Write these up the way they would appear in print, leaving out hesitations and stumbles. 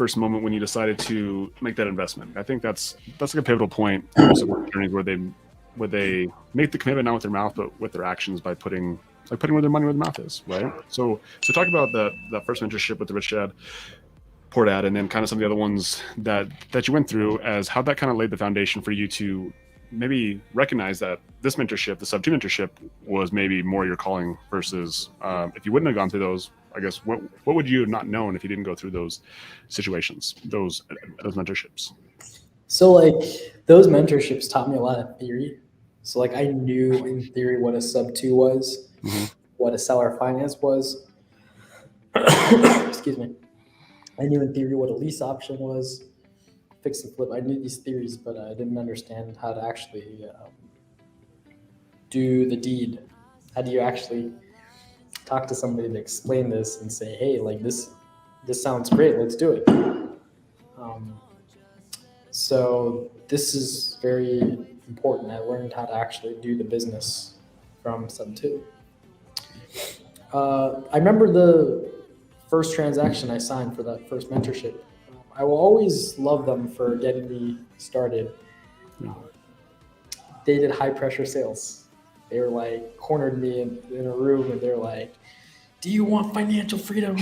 first moment when you decided to make that investment? I think that's like a pivotal point in most of our journeys where they make the commitment not with their mouth but with their actions by putting where their money where their mouth is, right? So talk about the first mentorship with the Rich Dad, Poor Dad, and then kind of some of the other ones that you went through, as how that kind of laid the foundation for you to maybe recognize that this mentorship, the sub 2 mentorship, was maybe more your calling versus if you wouldn't have gone through those, I guess, what would you have not known if you didn't go through those situations, those mentorships? So like those mentorships taught me a lot of theory. So like I knew in theory what a sub 2 was, what a seller finance was. Excuse me. I knew in theory what a lease option was, fix and flip. I knew these theories, but I didn't understand how to actually do the deed. How do you actually talk to somebody to explain this and say, hey, like this sounds great, let's do it. So this is very important. I learned how to actually do the business from sub 2. I remember the first transaction I signed for that first mentorship. I will always love them for getting me started. They did high pressure sales. They were like cornered me in a room and they're like, do you want financial freedom?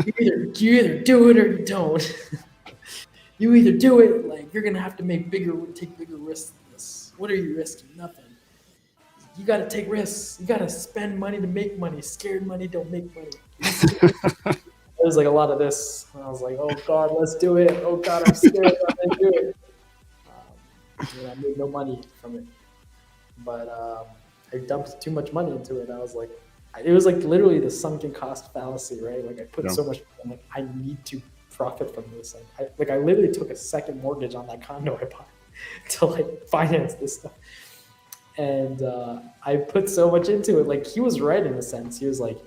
you either do it or you don't. You either do it, like you're gonna have to take bigger risks than this. What are you risking? Nothing. You gotta take risks. You gotta spend money to make money. Scared money don't make money. There was like a lot of this. And I was like, oh God, let's do it. Oh God, I'm scared. I'm gonna do it. I made no money from it, but I dumped too much money into it. I was like, it was like literally the sunken cost fallacy, right? Like I put so much. I'm like, I need to profit from this. I literally took a second mortgage on that condo I bought to like finance this stuff. And I put so much into it. Like he was right in a sense. He was like,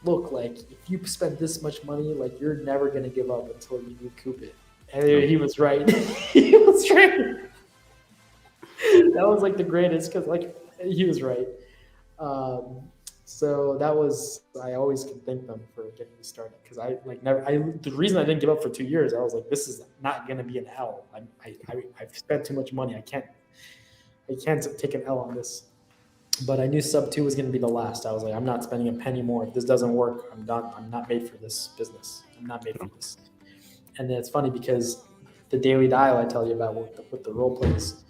look, like if you spend this much money, like you're never gonna give up until you recoup it. And he was right. He was right. That was like the greatest because like he was right. So that was, I always can thank them for getting me started because the reason I didn't give up for 2 years, I was like, this is not going to be an L. I've spent too much money. I can't take an L on this. But I knew sub 2 was going to be the last. I was like, I'm not spending a penny more. If this doesn't work, I'm done. I'm not made for this business. I'm not made for this. And then it's funny because the daily dial I tell you about with the role plays,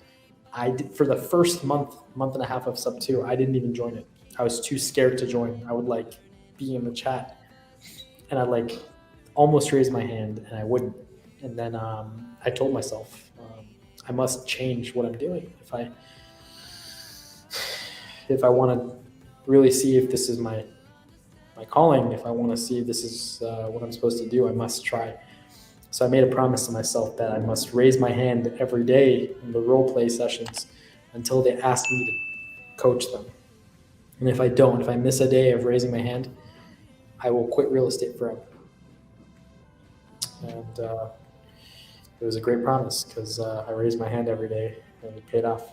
I did for the first month and a half of sub 2, I didn't even join it. I was too scared to join. I would like be in the chat and I'd like almost raise my hand and I wouldn't. And then I told myself I must change what I'm doing. If I want to really see if this is my calling, if I want to see if this is what I'm supposed to do, I must try. So I made a promise to myself that I must raise my hand every day in the role play sessions until they ask me to coach them. And if I miss a day of raising my hand, I will quit real estate forever. And it was a great promise because I raised my hand every day and it paid off.